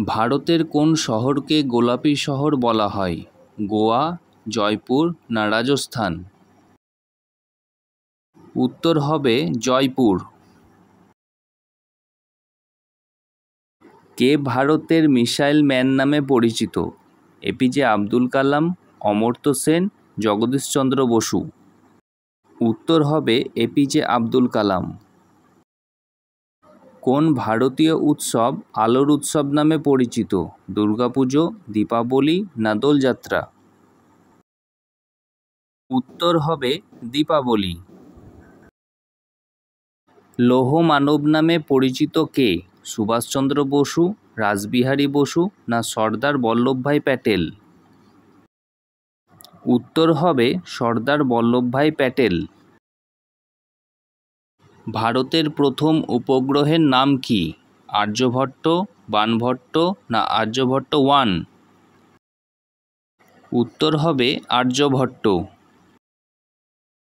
ভারতের কোন শহরকে গোলাপি শহর বলা হয়? গোয়া, জয়পুর না রাজস্থান? উত্তর হবে জয়পুর। কে ভারতের মিসাইল ম্যান নামে পরিচিত? এপিজে আব্দুল কালাম, অমর্ত্য সেন, জগদীশচন্দ্র বসু? উত্তর হবে এপিজে আব্দুল কালাম। কোন ভারতীয় উৎসব আলোর উৎসব নামে পরিচিত? দুর্গাপুজো, দীপাবলি না দোলযাত্রা? উত্তর হবে দীপাবলি। লৌহ মানব নামে পরিচিত কে? সুভাষচন্দ্র বসু, রাসবিহারী বসু না সর্দার বল্লভভাই প্যাটেল? উত্তর হবে সর্দার বল্লভভাই প্যাটেল। ভারতের প্রথম উপগ্রহের নাম কি? আর্যভট্ট, বানভট্ট না আর্যভট্ট 1? উত্তর হবে আর্যভট্ট।